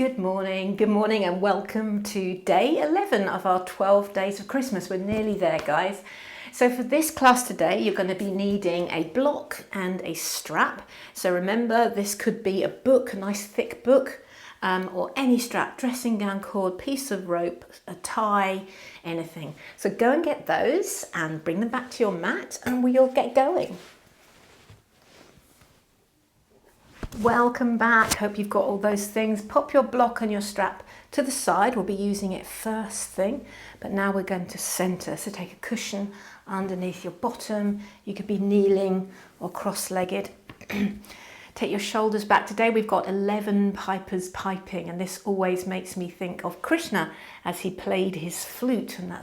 Good morning, and welcome to day 11 of our 12 days of Christmas. We're nearly there, guys. So for this class today, you're going to be needing a block and a strap. So remember, this could be a book, a nice thick book, or any strap, dressing gown cord, piece of rope, a tie, anything. So go and get those and bring them back to your mat and we'll get going. Welcome back. Hope you've got all those things. Pop your block and your strap to the side. We'll be using it first thing, but now we're going to center. So take a cushion underneath your bottom. You could be kneeling or cross-legged. Take your shoulders back. Today we've got 11 pipers piping, and this always makes me think of Krishna as he played his flute, and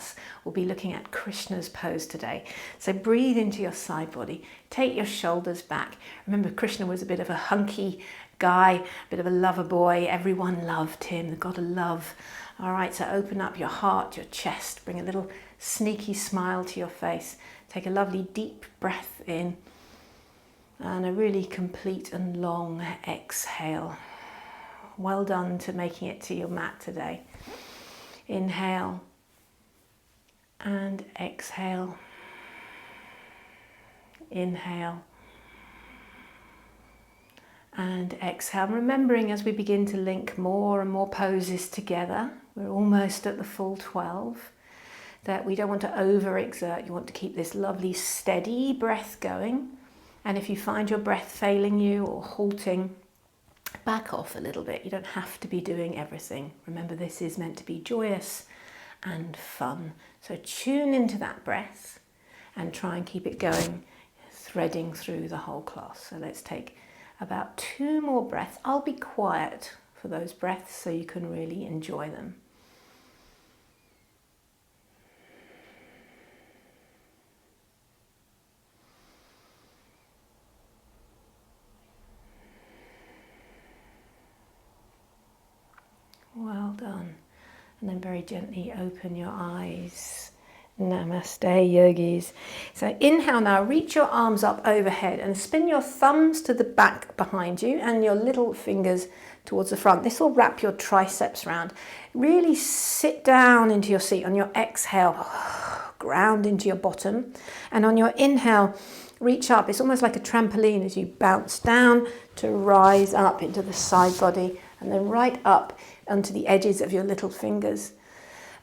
we'll be looking at Krishna's pose today. So breathe into your side body. Take your shoulders back. Remember, Krishna was a bit of a hunky guy, a bit of a lover boy. Everyone loved him, the god of love. All right, so open up your heart, your chest. Bring a little sneaky smile to your face. Take a lovely deep breath in. And a really complete and long exhale. Well done to making it to your mat today. Inhale and exhale. Inhale and exhale. Remembering as we begin to link more and more poses together, we're almost at the full 12, that we don't want to overexert. You want to keep this lovely steady breath going. And if you find your breath failing you or halting, back off a little bit. You don't have to be doing everything. Remember, this is meant to be joyous and fun. So tune into that breath and try and keep it going, threading through the whole class. So let's take about 2 more breaths. I'll be quiet for those breaths so you can really enjoy them. Well done. And then very gently open your eyes. Namaste, yogis. So inhale now, reach your arms up overhead and spin your thumbs to the back behind you and your little fingers towards the front. This will wrap your triceps round. Really sit down into your seat. On your exhale, ground into your bottom. And on your inhale, reach up. It's almost like a trampoline as you bounce down to rise up into the side body and then right up onto the edges of your little fingers.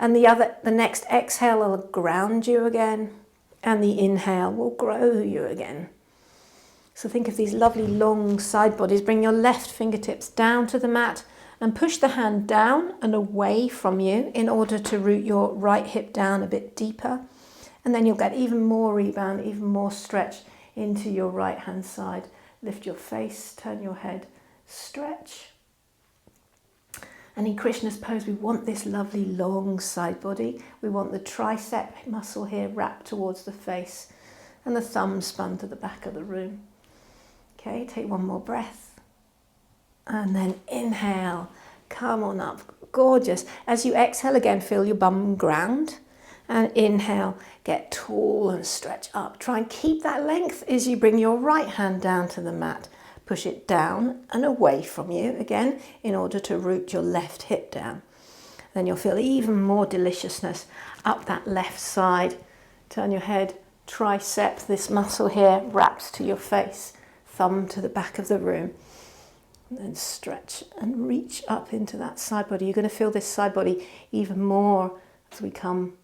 And the next exhale will ground you again, and the inhale will grow you again. So think of these lovely long side bodies. Bring your left fingertips down to the mat and push the hand down and away from you in order to root your right hip down a bit deeper. And then you'll get even more rebound, even more stretch into your right hand side. Lift your face, turn your head, stretch. And in Krishna's pose, we want this lovely long side body. We want the tricep muscle here wrapped towards the face and the thumb spun to the back of the room. Okay, take 1 more breath. And then inhale, come on up, gorgeous. As you exhale again, feel your bum ground. And inhale, get tall and stretch up. Try and keep that length as you bring your right hand down to the mat. Push it down and away from you again in order to root your left hip down. Then you'll feel even more deliciousness up that left side. Turn your head, tricep, this muscle here wraps to your face, thumb to the back of the room. And then stretch and reach up into that side body. You're going to feel this side body even more as we come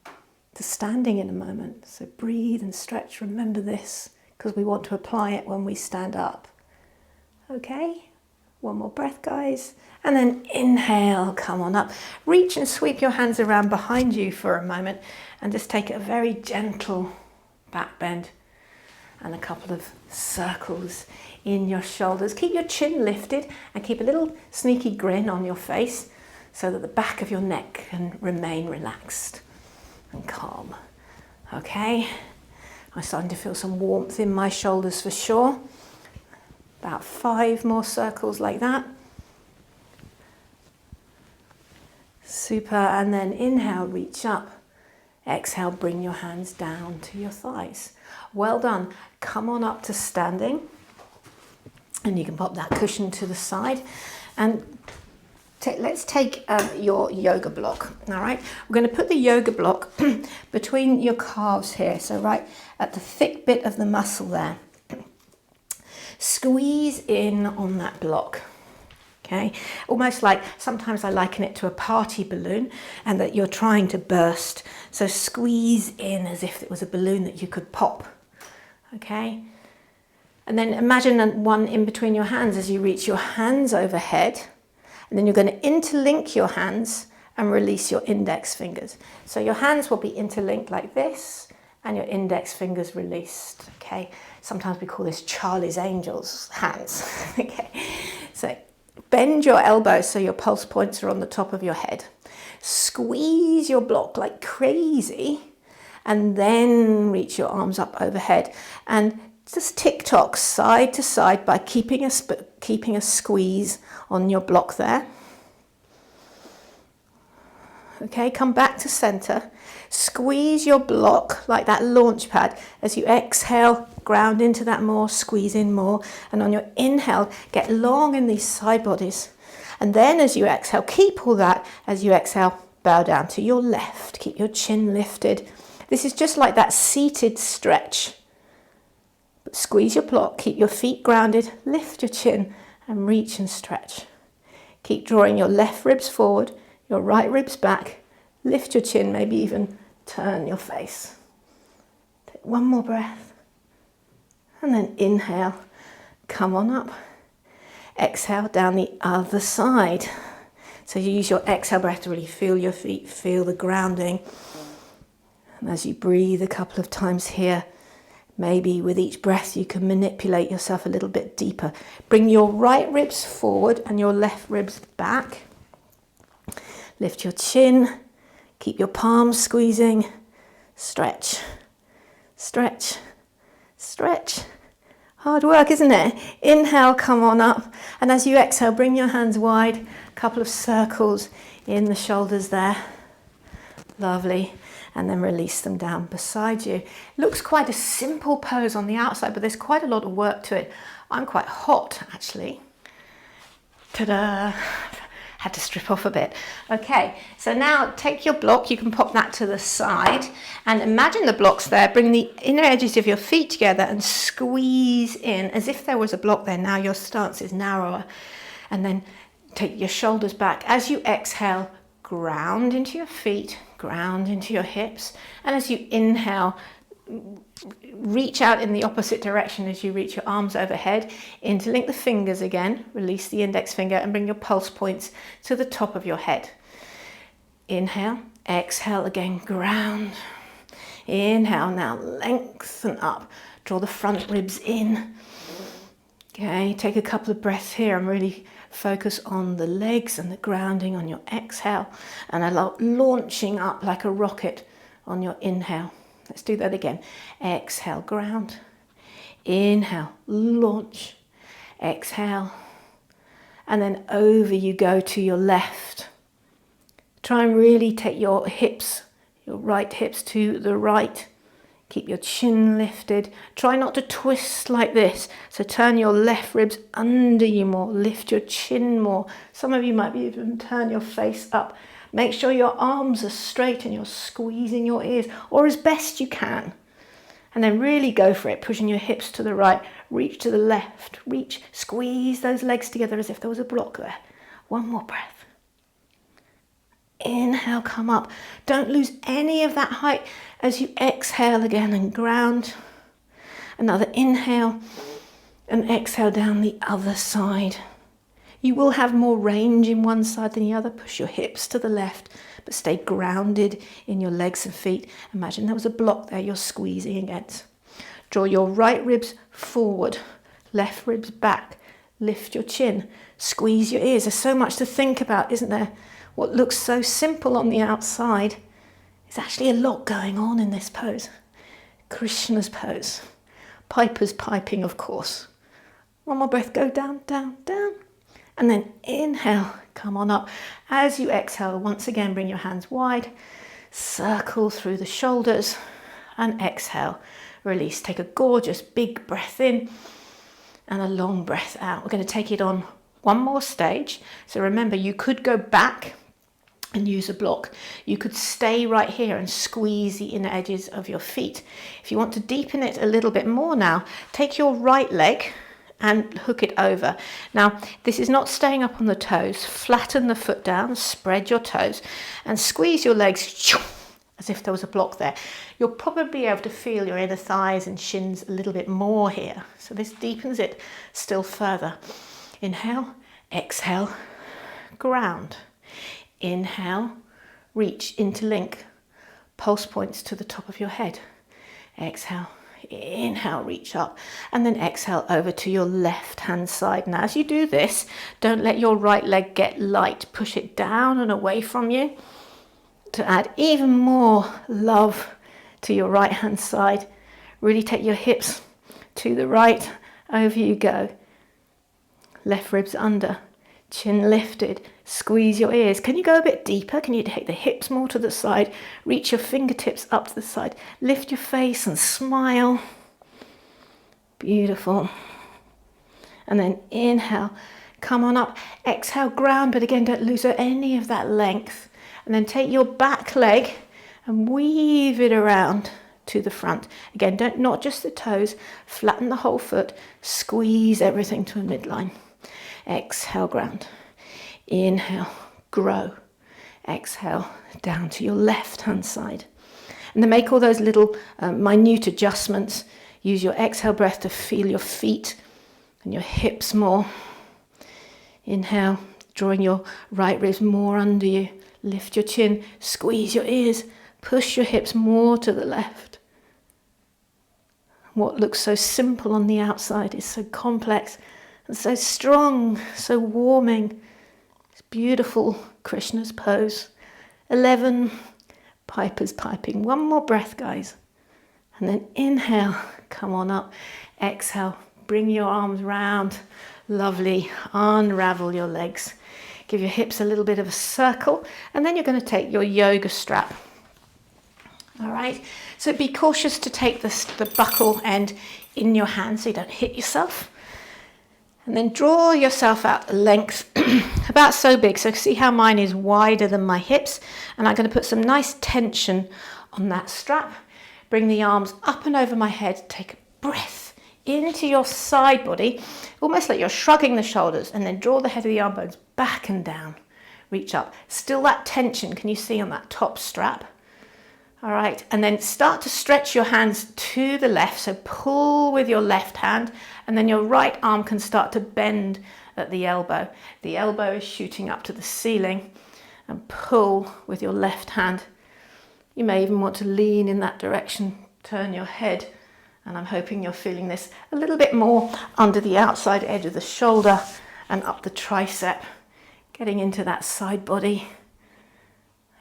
to standing in a moment. So breathe and stretch. Remember this because we want to apply it when we stand up. Okay, 1 more breath, guys. And then inhale, come on up. Reach and sweep your hands around behind you for a moment and just take a very gentle back bend and a couple of circles in your shoulders. Keep your chin lifted and keep a little sneaky grin on your face so that the back of your neck can remain relaxed and calm. Okay, I'm starting to feel some warmth in my shoulders for sure. About 5 more circles like that. Super, and then inhale, reach up. Exhale, bring your hands down to your thighs. Well done. Come on up to standing. And you can pop that cushion to the side. And let's take your yoga block, all right? We're going to put the yoga block between your calves here, so right at the thick bit of the muscle there. Squeeze in on that block, okay? Almost like, sometimes I liken it to a party balloon and that you're trying to burst. So squeeze in as if it was a balloon that you could pop, okay? And then imagine one in between your hands as you reach your hands overhead. And then you're going to interlink your hands and release your index fingers. So your hands will be interlinked like this and your index fingers released, okay? Sometimes we call this Charlie's Angels hands, okay? So bend your elbows so your pulse points are on the top of your head. Squeeze your block like crazy and then reach your arms up overhead. And just tick-tock side to side by keeping a squeeze on your block there. Okay, come back to center. Squeeze your block like that launch pad. As you exhale, ground into that more, squeeze in more. And on your inhale, get long in these side bodies. And then as you exhale, keep all that. As you exhale, bow down to your left. Keep your chin lifted. This is just like that seated stretch. But squeeze your block, keep your feet grounded, lift your chin and reach and stretch. Keep drawing your left ribs forward, your right ribs back, lift your chin, maybe even turn your face. Take one more breath and then inhale, come on up. Exhale down the other side. So you use your exhale breath to really feel your feet, feel the grounding. And as you breathe a couple of times here, maybe with each breath you can manipulate yourself a little bit deeper. Bring your right ribs forward and your left ribs back. Lift your chin, keep your palms squeezing. Stretch, stretch, stretch. Hard work, isn't it? Inhale, come on up. And as you exhale, bring your hands wide. A couple of circles in the shoulders there. Lovely. And then release them down beside you. It looks quite a simple pose on the outside, but there's quite a lot of work to it. I'm quite hot, actually. Ta-da! Had to strip off a bit. Okay, so now take your block, you can pop that to the side, and imagine the blocks there. Bring the inner edges of your feet together and squeeze in as if there was a block there. Now your stance is narrower. And then take your shoulders back. As you exhale, ground into your feet, ground into your hips, and as you inhale, reach out in the opposite direction as you reach your arms overhead. Interlink the fingers again, release the index finger and bring your pulse points to the top of your head. Inhale, exhale again, ground. Inhale, now lengthen up, draw the front ribs in. Okay, take a couple of breaths here and really focus on the legs and the grounding on your exhale, and allow launching up like a rocket on your inhale. Let's do that again. Exhale, ground. Inhale, launch. Exhale. And then over you go to your left. Try and really take your hips, your right hips to the right. Keep your chin lifted. Try not to twist like this. So turn your left ribs under you more. Lift your chin more. Some of you might even turn your face up. Make sure your arms are straight and you're squeezing your ears, or as best you can. And then really go for it, pushing your hips to the right, reach to the left, reach, squeeze those legs together as if there was a block there. One more breath. Inhale, come up. Don't lose any of that height as you exhale again and ground. Another inhale and exhale down the other side. You will have more range in one side than the other. Push your hips to the left, but stay grounded in your legs and feet. Imagine there was a block there you're squeezing against. Draw your right ribs forward, left ribs back. Lift your chin, squeeze your ears. There's so much to think about, isn't there? What looks so simple on the outside is actually a lot going on in this pose. Krishna's pose. Piper's piping, of course. One more breath, go down, down, down. And then inhale, come on up. As you exhale, once again, bring your hands wide, circle through the shoulders, and exhale, release. Take a gorgeous big breath in and a long breath out. We're going to take it on one more stage. So remember, you could go back and use a block. You could stay right here and squeeze the inner edges of your feet. If you want to deepen it a little bit more now, take your right leg and hook it over. Now, this is not staying up on the toes. Flatten the foot down, spread your toes, and squeeze your legs as if there was a block there. You'll probably be able to feel your inner thighs and shins a little bit more here. So this deepens it still further. Inhale, exhale, ground. Inhale, reach, interlink, pulse points to the top of your head. Exhale, inhale, reach up, and then exhale over to your left hand side. Now as you do this, don't let your right leg get light. Push it down and away from you to add even more love to your right hand side. Really take your hips to the right, over you go. Left ribs under, chin lifted, squeeze your ears. Can you go a bit deeper? Can you take the hips more to the side? Reach your fingertips up to the side. Lift your face and smile. Beautiful. And then inhale, come on up. Exhale, ground, but again, don't lose any of that length. And then take your back leg and weave it around to the front. Again, not just the toes, flatten the whole foot, squeeze everything to a midline. Exhale, ground. Inhale, grow. Exhale, down to your left hand side. And then make all those little minute adjustments. Use your exhale breath to feel your feet and your hips more. Inhale, drawing your right ribs more under you. Lift your chin, squeeze your ears, push your hips more to the left. What looks so simple on the outside is so complex and so strong, so warming. It's beautiful Krishna's pose. 11 pipers piping. One more breath, guys. And then inhale, come on up. Exhale, bring your arms round. Lovely. Unravel your legs. Give your hips a little bit of a circle, and then you're going to take your yoga strap. All right, so be cautious to take the buckle end in your hand so you don't hit yourself. And then draw yourself out the length, about so big. So see how mine is wider than my hips, and I'm going to put some nice tension on that strap. Bring the arms up and over my head, take a breath into your side body, almost like you're shrugging the shoulders, and then draw the head of the arm bones back and down. Reach up. Still that tension, can you see on that top strap? All right, and then start to stretch your hands to the left, so pull with your left hand, and then your right arm can start to bend at the elbow. The elbow is shooting up to the ceiling, and pull with your left hand. You may even want to lean in that direction, turn your head, and I'm hoping you're feeling this a little bit more under the outside edge of the shoulder and up the tricep, getting into that side body.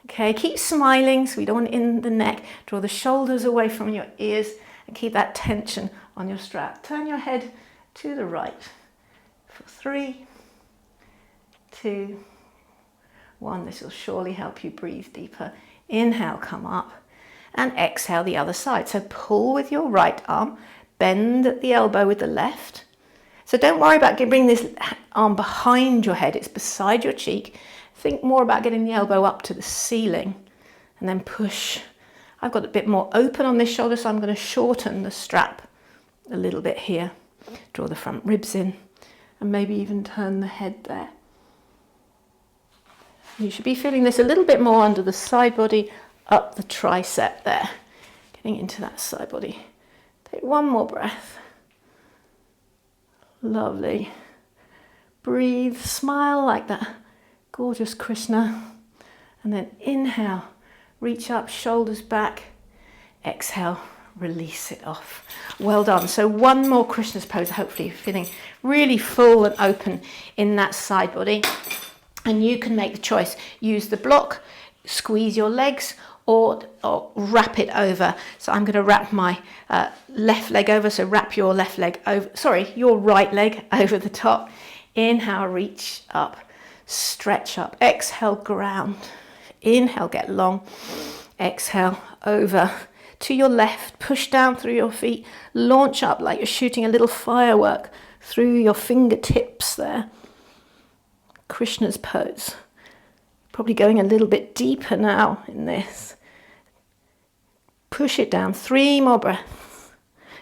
Okay, keep smiling so we don't want it in the neck. Draw the shoulders away from your ears and keep that tension on your strap. Turn your head to the right for 3, 2, 1. This will surely help you breathe deeper. Inhale, come up, and exhale the other side. So pull with your right arm, bend at the elbow with the left. So don't worry about bringing this arm behind your head, it's beside your cheek. Think more about getting the elbow up to the ceiling and then push. I've got a bit more open on this shoulder, so I'm going to shorten the strap a little bit here. Draw the front ribs in and maybe even turn the head there. You should be feeling this a little bit more under the side body, up the tricep there. Getting into that side body. Take one more breath. Lovely. Breathe, smile like that gorgeous Krishna. And then inhale, reach up, shoulders back. Exhale, release it off. Well done. So one more Krishna's pose, hopefully you're feeling really full and open in that side body. And you can make the choice. Use the block, squeeze your legs, or wrap it over. So I'm going to wrap my left leg over. So wrap your left leg over, your right leg over the top. Inhale, reach up, stretch up. Exhale, ground. Inhale, get long. Exhale, over to your left. Push down through your feet. Launch up like you're shooting a little firework through your fingertips there. Krishna's pose. Probably going a little bit deeper now in this. Push it down. 3 more breaths.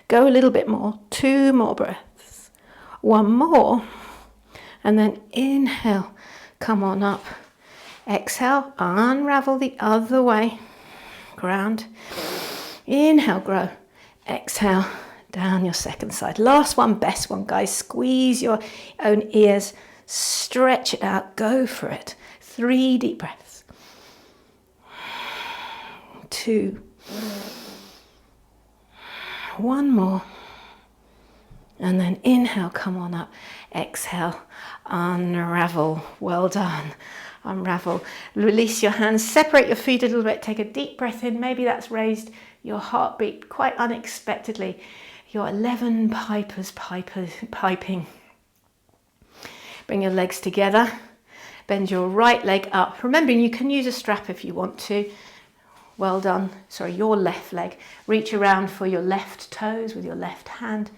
Go a little bit more. 2 more breaths. 1 more. And then inhale. Come on up. Exhale. Unravel the other way. Ground. Inhale, grow. Exhale. Down your second side. Last one, best one, guys. Squeeze your own ears. Stretch it out. Go for it. 3 deep breaths. 2. 1 more. And then inhale, come on up. Exhale, unravel. Well done. Unravel. Release your hands. Separate your feet a little bit. Take a deep breath in. Maybe that's raised your heartbeat quite unexpectedly. Your 11 pipers piping. Bring your legs together. Bend your right leg up. Remembering you can use a strap if you want to. Well done. Sorry, your left leg. Reach around for your left toes with your left hand.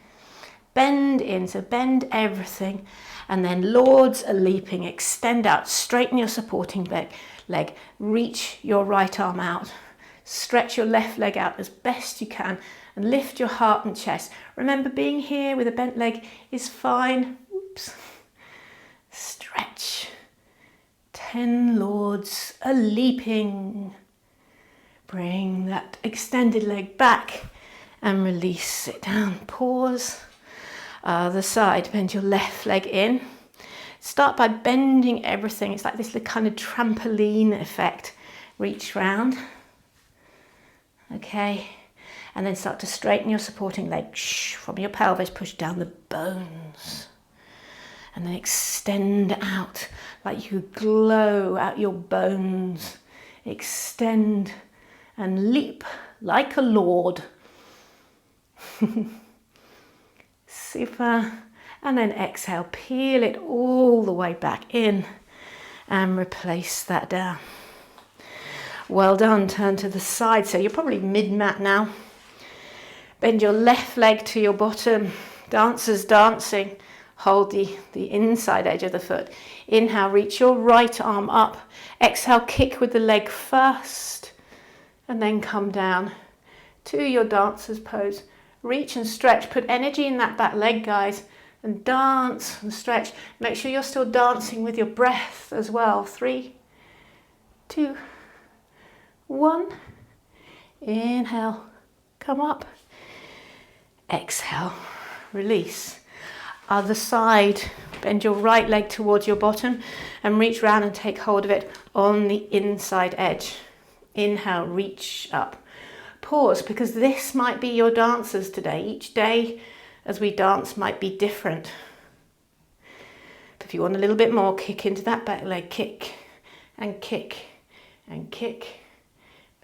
Bend in, so bend everything. And then Lords a leaping. Extend out. Straighten your supporting leg. Reach your right arm out. Stretch your left leg out as best you can. And lift your heart and chest. Remember, being here with a bent leg is fine. Oops. Stretch. 10 Lords a leaping. Bring that extended leg back and release it down. Pause. Other side. Bend your left leg in. Start by bending everything. It's like this kind of trampoline effect. Reach round. Okay. And then start to straighten your supporting leg. From your pelvis, push down the bones. And then extend out like you glow out your bones. Extend and leap like a lord. Super. And then exhale, peel it all the way back in and replace that down. Well done. Turn to the side. So you're probably mid-mat now. Bend your left leg to your bottom. Dancers dancing. Hold the inside edge of the foot. Inhale, reach your right arm up. Exhale, kick with the leg first. And then come down to your dancer's pose. Reach and stretch. Put energy in that back leg, guys. And dance and stretch. Make sure you're still dancing with your breath as well. 3, 2, 1. Inhale. Come up. Exhale. Release. Other side. Bend your right leg towards your bottom and reach round and take hold of it on the inside edge. Inhale, reach up. Pause, because this might be your dancers today. Each day as we dance might be different. But if you want a little bit more, kick into that back leg. Kick and kick and kick.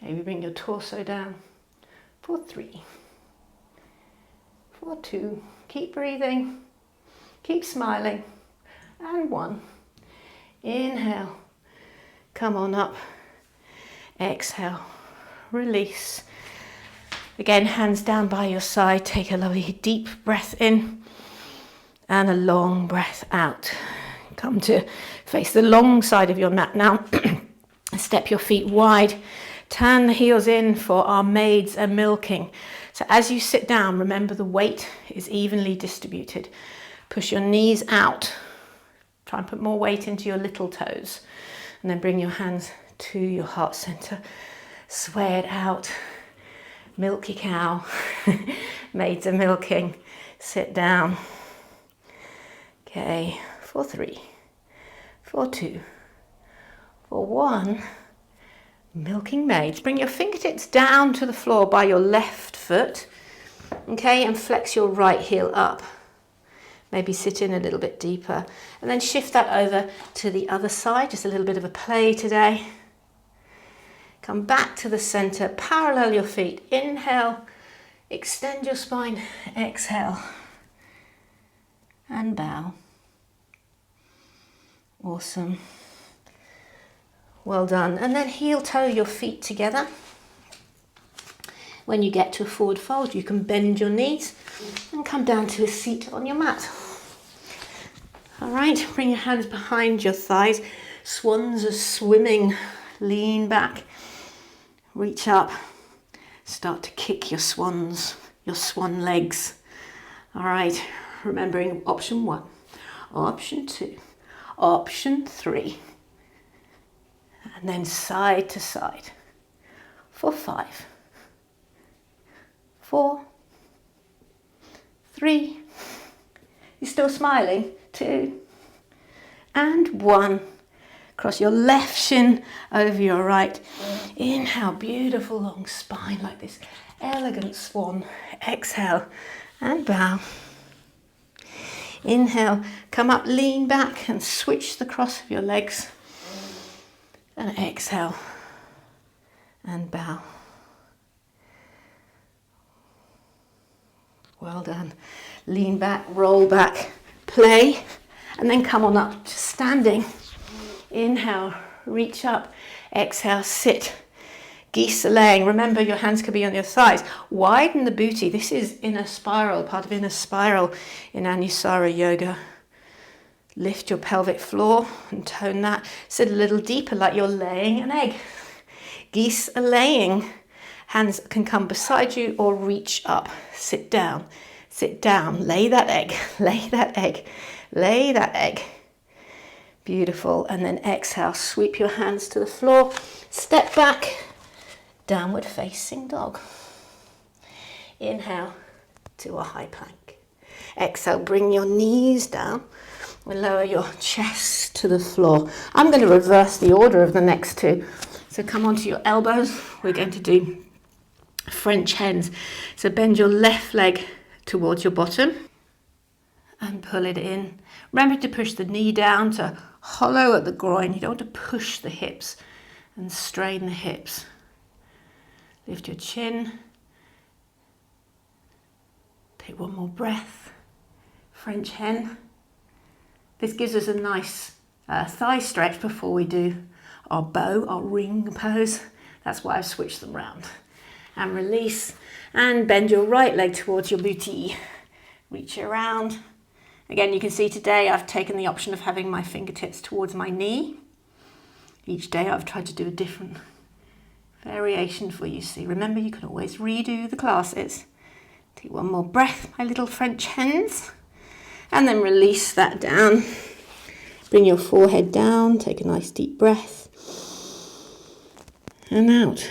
Maybe bring your torso down. 4, 3, 4, 2. Keep breathing. Keep smiling. And 1. Inhale. Come on up. Exhale. Release. Again, hands down by your side. Take a lovely deep breath in and a long breath out. Come to face the long side of your mat now. Step your feet wide. Turn the heels in for our maids and milking. So as you sit down, remember the weight is evenly distributed. Push your knees out. Try and put more weight into your little toes. And then bring your hands to your heart center. Sway it out. Milky cow. Maids are milking. Sit down. Okay. 4, 3, 4, 2, 4, 1. Milking maids. Bring your fingertips down to the floor by your left foot. Okay, and flex your right heel up. Maybe sit in a little bit deeper. And then shift that over to the other side. Just a little bit of a play today. Come back to the center. Parallel your feet. Inhale. Extend your spine. Exhale. And bow. Awesome. Well done. And then heel toe your feet together. When you get to a forward fold, you can bend your knees and come down to a seat on your mat. All right, bring your hands behind your thighs. Swans are swimming. Lean back, reach up, start to kick your swans, your swan legs. All right, remembering option 1, option 2, option 3, and then side to side for 5, 4, 3, you're still smiling, 2, and 1. Cross your left shin over your right. Inhale, beautiful long spine like this. Elegant swan. Exhale and bow. Inhale, come up, lean back and switch the cross of your legs. And exhale and bow. Well done. Lean back, roll back, play, and then come on up to standing. Inhale, reach up, exhale, sit. Geese laying. Remember, your hands could be on your thighs. Widen the booty. This is inner spiral, part of inner spiral in Anusara Yoga. Lift your pelvic floor and tone that. Sit a little deeper like you're laying an egg. Geese are laying. Hands can come beside you or reach up. Sit down, lay that egg, lay that egg, lay that egg. Beautiful. And then exhale, sweep your hands to the floor, step back, downward facing dog. Inhale to a high plank. Exhale, bring your knees down and lower your chest to the floor. I'm going to reverse the order of the next two. So come onto your elbows. We're going to do French hens. So bend your left leg towards your bottom and pull it in. Remember to push the knee down to hollow at the groin. You don't want to push the hips and strain the hips. Lift your chin. Take one more breath. French hen. This gives us a nice thigh stretch before we do our bow, our ring pose. That's why I've switched them round. And release. And bend your right leg towards your booty. Reach around. Again, you can see today I've taken the option of having my fingertips towards my knee. Each day I've tried to do a different variation for you. See, remember you can always redo the classes. Take one more breath, my little French hens. And then release that down. Bring your forehead down, take a nice deep breath. And out.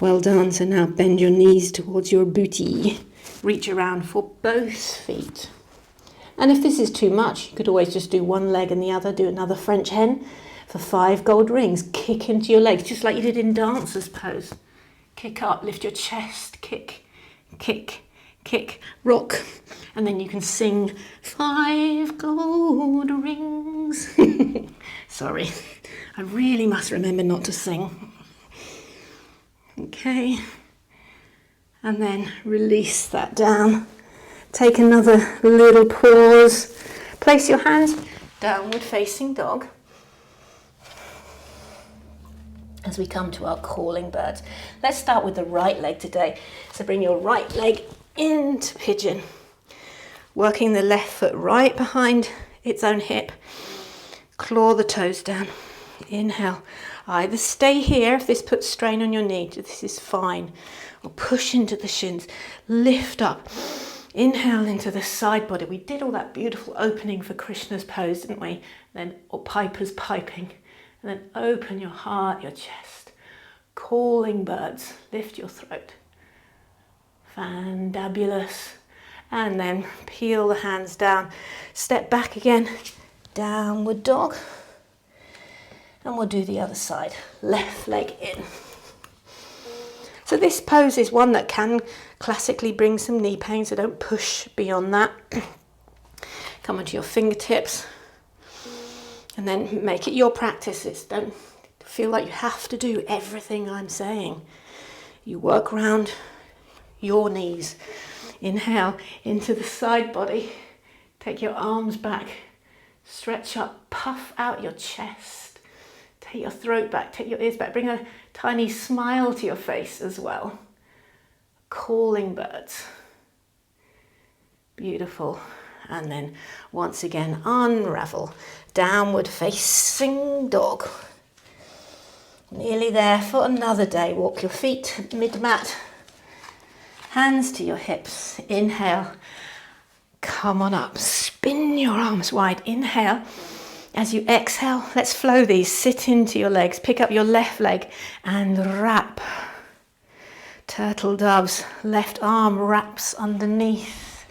Well done. So now bend your knees towards your booty. Reach around for both feet. And if this is too much, you could always just do one leg and the other, do another French hen for 5 gold rings. Kick into your legs, just like you did in dancer's pose. Kick up, lift your chest, kick, kick, kick, rock. And then you can sing 5 gold rings. Sorry, I really must remember not to sing. Okay. And then release that down. Take another little pause. Place your hands downward facing dog. As we come to our calling birds. Let's start with the right leg today. So bring your right leg into pigeon. Working the left foot right behind its own hip. Claw the toes down. Inhale. Either stay here if this puts strain on your knee. This is fine. Or push into the shins. Lift up. Inhale into the side body. We did all that beautiful opening for Krishna's pose, didn't we? Then, or Piper's piping. And then open your heart, your chest. Calling birds. Lift your throat. Fandabulous. And then peel the hands down. Step back again. Downward dog. And we'll do the other side. Left leg in. So this pose is one that can classically bring some knee pain, so don't push beyond that. Come onto your fingertips. And then make it your practice. Don't feel like you have to do everything I'm saying. You work around your knees. Inhale into the side body. Take your arms back. Stretch up. Puff out your chest. Take your throat back. Take your ears back. Bring a tiny smile to your face as well. Calling birds. Beautiful. And then once again, unravel. Downward facing dog. Nearly there for another day. Walk your feet mid-mat. Hands to your hips. Inhale. Come on up. Spin your arms wide. Inhale. As you exhale, let's flow these. Sit into your legs. Pick up your left leg and wrap. Turtle doves. Left arm wraps underneath.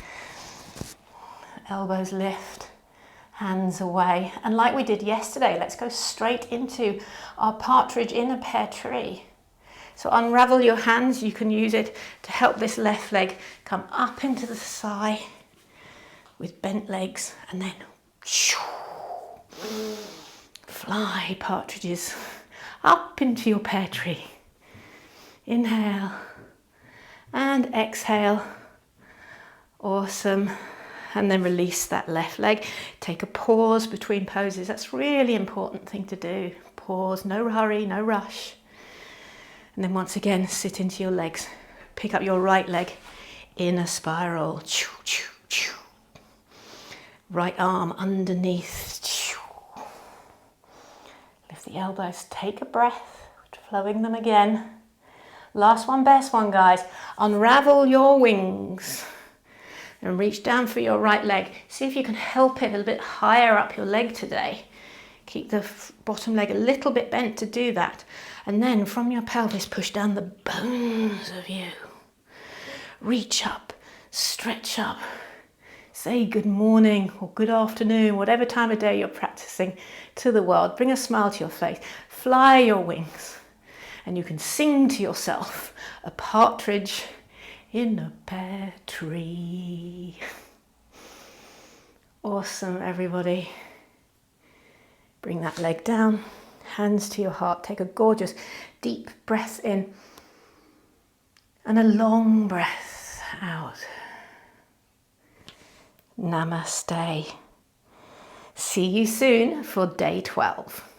Elbows lift. Hands away. And like we did yesterday, let's go straight into our partridge in a pear tree. So unravel your hands. You can use it to help this left leg come up into the thigh with bent legs, and then fly partridges up into your pear tree. Inhale and exhale. Awesome. And then release that left leg. Take a pause between poses. That's a really important thing to do. Pause, no hurry, no rush. And then once again, sit into your legs. Pick up your right leg in a spiral. Right arm underneath. Lift the elbows, take a breath, flowing them again. Last one, best one, guys. Unravel your wings and reach down for your right leg. See if you can help it a little bit higher up your leg today. Keep the bottom leg a little bit bent to do that. And then from your pelvis, push down the bones of you. Reach up, stretch up. Say good morning or good afternoon, whatever time of day you're practicing, to the world. Bring a smile to your face. Fly your wings. And you can sing to yourself, a partridge in a pear tree. Awesome, everybody. Bring that leg down, hands to your heart. Take a gorgeous deep breath in and a long breath out. Namaste. See you soon for day 12.